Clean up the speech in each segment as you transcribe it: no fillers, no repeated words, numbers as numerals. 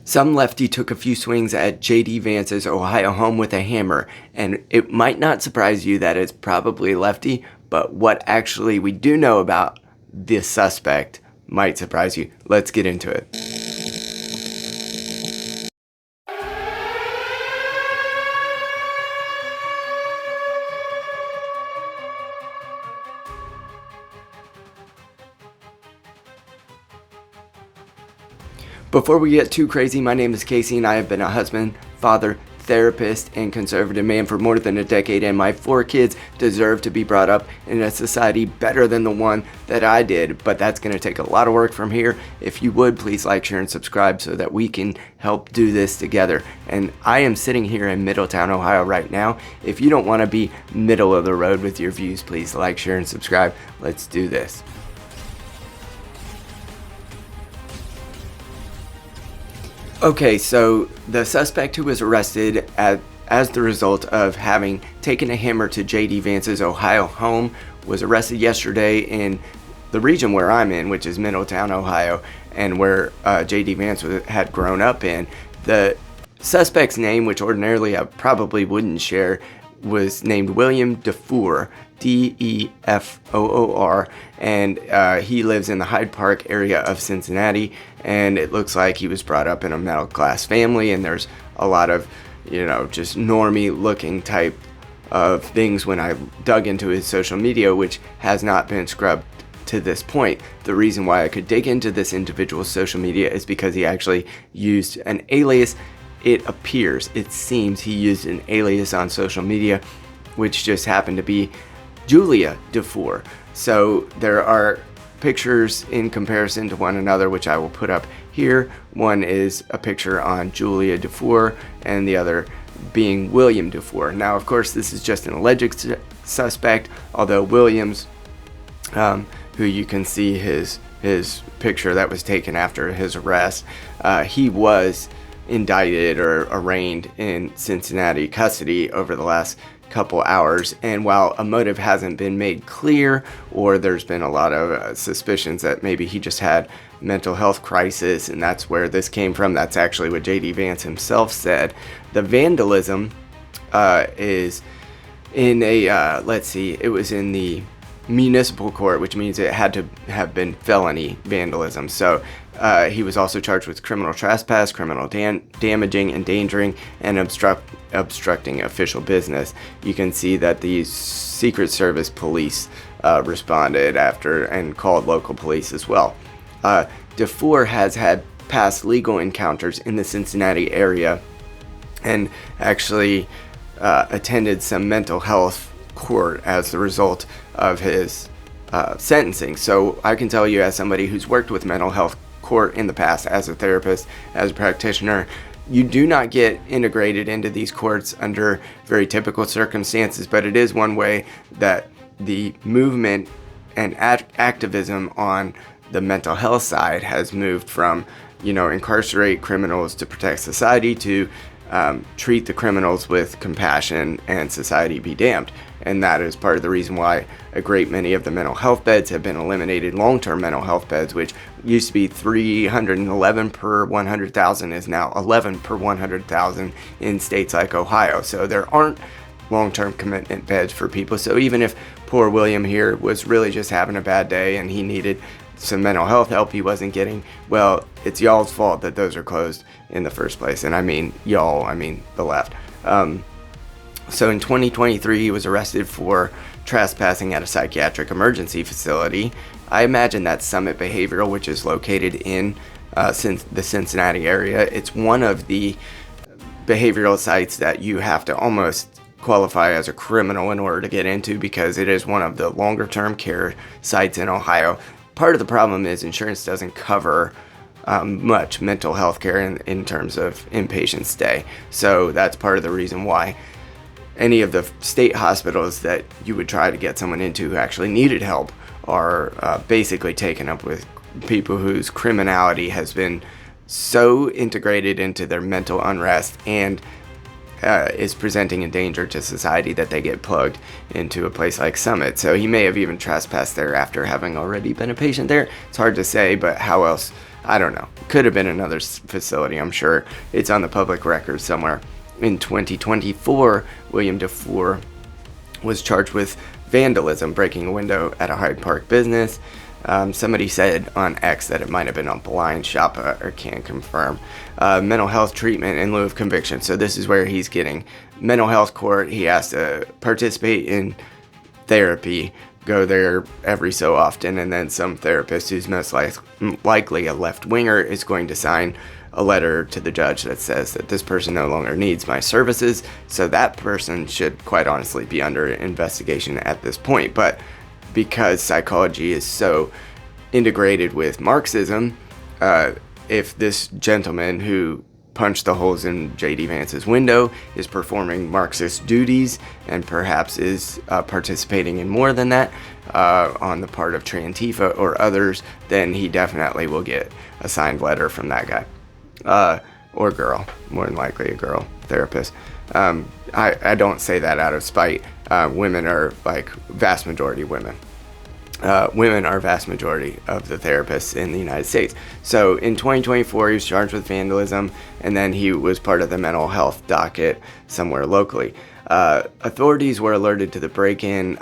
Some lefty took a few swings at JD Vance's Ohio home with a hammer, and it might not surprise you that it's probably lefty, but what actually we do know about this suspect might surprise you. Let's get into it. Before we get too crazy, my name is Casey and I have been a husband, father, therapist, and conservative man for more than a decade, and my 4 kids deserve to be brought up in a society better than the one that I did, but that's going to take a lot of work from here. If you would, please like, share, and subscribe so that we can help do this together. And I am sitting here in Middletown, Ohio right now. If you don't want to be middle of the road with your views, please like, share, and subscribe. Let's do this. Okay, so the suspect who was arrested as the result of having taken a hammer to JD Vance's Ohio home was arrested yesterday in the region where I'm in, which is Middletown, Ohio, and where JD Vance had grown up in. The suspect's name, which ordinarily I probably wouldn't share, was named William DeFoor, D-E-F-O-O-R, and he lives in the Hyde Park area of Cincinnati, and it looks like he was brought up in a middle class family, and there's a lot of, just normie looking type of things when I dug into his social media, which has not been scrubbed to this point. The reason why I could dig into this individual's social media is because he actually used an alias. It seems he used an alias on social media, which just happened to be Julia DeFoor. So there are pictures in comparison to one another, which I will put up here. One is a picture on Julia DeFoor and the other being William DeFoor. Now, of course, this is just an alleged suspect, although Williams, who you can see his picture that was taken after his arrest, he was indicted or arraigned in Cincinnati custody over the last couple hours, and while a motive hasn't been made clear, or there's been a lot of suspicions that maybe he just had mental health crisis and that's where this came from, that's actually what JD Vance himself said. The vandalism is in a it was in the municipal court, which means it had to have been felony vandalism. So he was also charged with criminal trespass, criminal damaging, endangering, and obstructing official business. You can see that the Secret Service police responded after and called local police as well. DeFoor has had past legal encounters in the Cincinnati area and actually attended some mental health court as a result of his sentencing. So I can tell you, as somebody who's worked with mental health court in the past, as a therapist, as a practitioner, you do not get integrated into these courts under very typical circumstances, but it is one way that the movement and activism on the mental health side has moved from, incarcerate criminals to protect society to treat the criminals with compassion and society be damned. And that is part of the reason why a great many of the mental health beds have been eliminated. Long-term mental health beds, which used to be 311 per 100,000, is now 11 per 100,000 in states like Ohio. So there aren't long-term commitment beds for people. So even if poor William here was really just having a bad day and he needed some mental health help he wasn't getting, well, it's y'all's fault that those are closed in the first place. And I mean y'all, I mean the left. So in 2023, he was arrested for trespassing at a psychiatric emergency facility. I imagine that's Summit Behavioral, which is located in the Cincinnati area. It's one of the behavioral sites that you have to almost qualify as a criminal in order to get into, because it is one of the longer term care sites in Ohio. Part of the problem is insurance doesn't cover much mental health care in terms of inpatient stay. So that's part of the reason why any of the state hospitals that you would try to get someone into who actually needed help are basically taken up with people whose criminality has been so integrated into their mental unrest and is presenting a danger to society that they get plugged into a place like Summit. So he may have even trespassed there after having already been a patient there. It's hard to say, but how else I don't know. Could have been another facility, I'm sure. It's on the public record somewhere. In 2024, William DeFore was charged with vandalism, breaking a window at a Hyde Park business. Somebody said on X that it might have been a blind shop, or can't confirm. Mental health treatment in lieu of conviction. So this is where he's getting mental health court. He has to participate in therapy, go there every so often, and then some therapist who's most likely a left-winger is going to sign a letter to the judge that says that this person no longer needs my services. So that person should quite honestly be under investigation at this point. But because psychology is so integrated with Marxism, if this gentleman who punched the holes in JD Vance's window is performing Marxist duties and perhaps is participating in more than that on the part of Trantifa or others, then he definitely will get a signed letter from that guy. Or girl, more than likely a girl therapist. I don't say that out of spite. Women are like vast majority women. Women are vast majority of the therapists in the United States. So in 2024, he was charged with vandalism, and then he was part of the mental health docket somewhere locally. Authorities were alerted to the break-in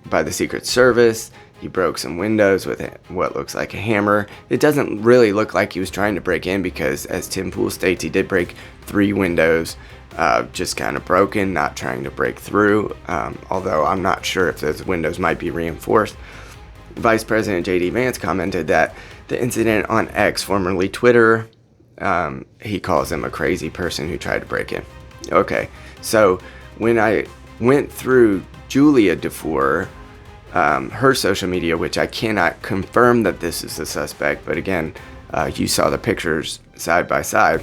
by the Secret Service. He broke some windows with what looks like a hammer. It doesn't really look like he was trying to break in because, as Tim Pool states, he did break 3 windows, just kind of broken, not trying to break through, although I'm not sure if those windows might be reinforced. Vice President JD Vance commented that the incident on X, formerly Twitter, he calls him a crazy person who tried to break in. Okay, so when I went through Julia DeFore, her social media, which I cannot confirm that this is the suspect, but again, you saw the pictures side by side.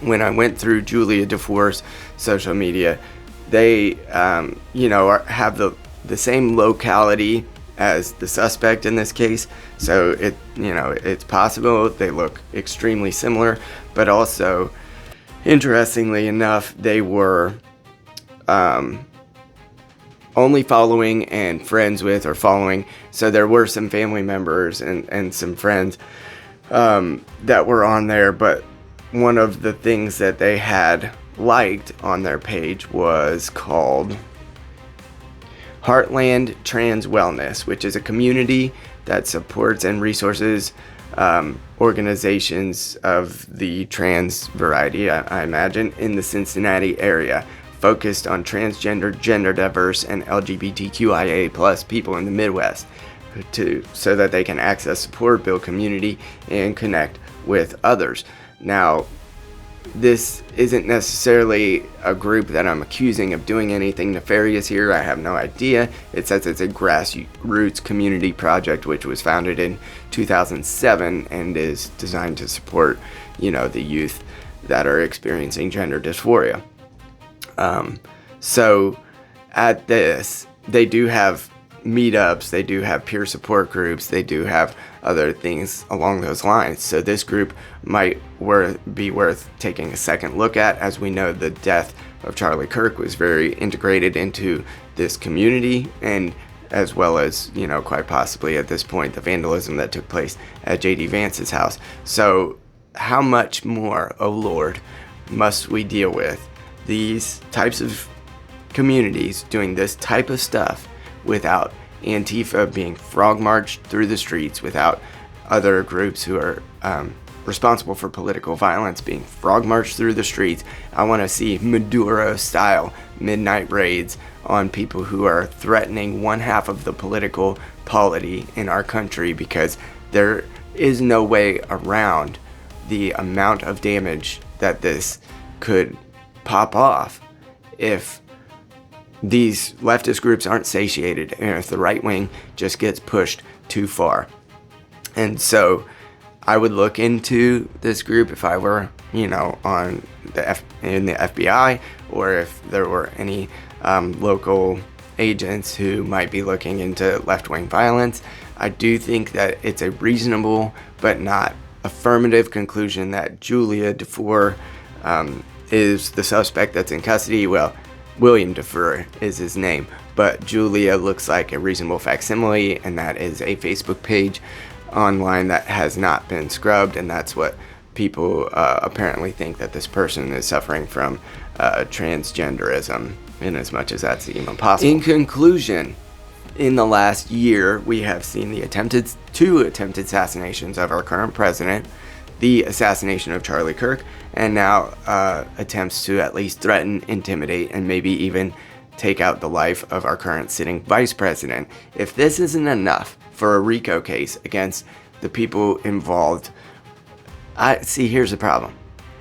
When I went through Julia DeFore's social media, they, have the same locality as the suspect in this case. So it's possible they look extremely similar, but also, interestingly enough, they were only following and friends with or following. So there were some family members and some friends that were on there, but one of the things that they had liked on their page was called Heartland Trans Wellness, which is a community that supports and resources organizations of the trans variety, I imagine, in the Cincinnati area, focused on transgender, gender diverse, and LGBTQIA plus people in the Midwest, so that they can access support, build community, and connect with others. Now, this isn't necessarily a group that I'm accusing of doing anything nefarious here. I have no idea. It says it's a grassroots community project which was founded in 2007 and is designed to support, the youth that are experiencing gender dysphoria. So at this, they do have meetups, they do have peer support groups, they do have other things along those lines. So this group might be worth taking a second look at. As we know, the death of Charlie Kirk was very integrated into this community, and as well as, quite possibly at this point, the vandalism that took place at JD Vance's house. So how much more, oh Lord, must we deal with these types of communities doing this type of stuff without Antifa being frog marched through the streets, without other groups who are responsible for political violence being frog marched through the streets? I want to see Maduro-style midnight raids on people who are threatening one half of the political polity in our country, because there is no way around the amount of damage that this could pop off if these leftist groups aren't satiated, and if the right wing just gets pushed too far. And so I would look into this group if I were, in the FBI, or if there were any local agents who might be looking into left-wing violence. I do think that it's a reasonable but not affirmative conclusion that Julia DeFore is the suspect that's in custody. Well, William DeFore is his name, but Julia looks like a reasonable facsimile, and that is a Facebook page online that has not been scrubbed, and that's what people apparently think, that this person is suffering from transgenderism, in as much as that's even possible. In conclusion, in the last year, we have seen the two attempted assassinations of our current president, the assassination of Charlie Kirk, and now attempts to at least threaten, intimidate, and maybe even take out the life of our current sitting vice president. If this isn't enough for a RICO case against the people involved, here's the problem.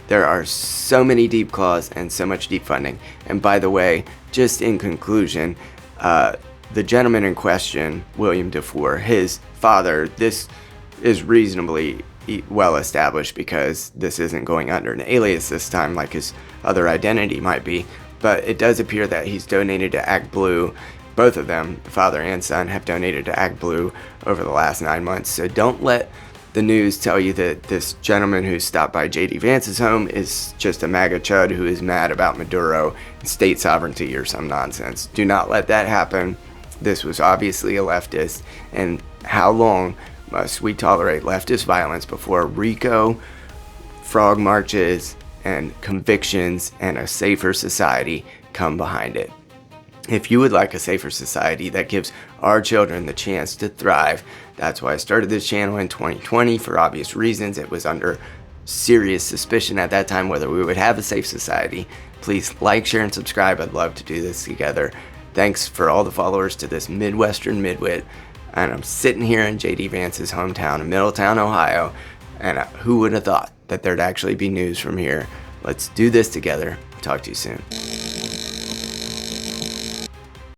There are so many deep claws and so much deep funding. And by the way, just in conclusion, the gentleman in question, William DeFore, his father, this is reasonably well established because this isn't going under an alias this time like his other identity might be. But it does appear that he's donated to Act Blue. Both of them, the father and son, have donated to Act Blue over the last 9 months. So don't let the news tell you that this gentleman who stopped by JD Vance's home is just a MAGA chud who is mad about Maduro and state sovereignty or some nonsense. Do not let that happen. This was obviously a leftist, and how long must we tolerate leftist violence before RICO, frog marches, and convictions and a safer society come behind it? If you would like a safer society that gives our children the chance to thrive, that's why I started this channel in 2020 for obvious reasons. It was under serious suspicion at that time whether we would have a safe society. Please like, share, and subscribe. I'd love to do this together. Thanks for all the followers to this Midwestern midwit. And I'm sitting here in JD Vance's hometown of Middletown, Ohio. And who would have thought that there'd actually be news from here? Let's do this together. Talk to you soon.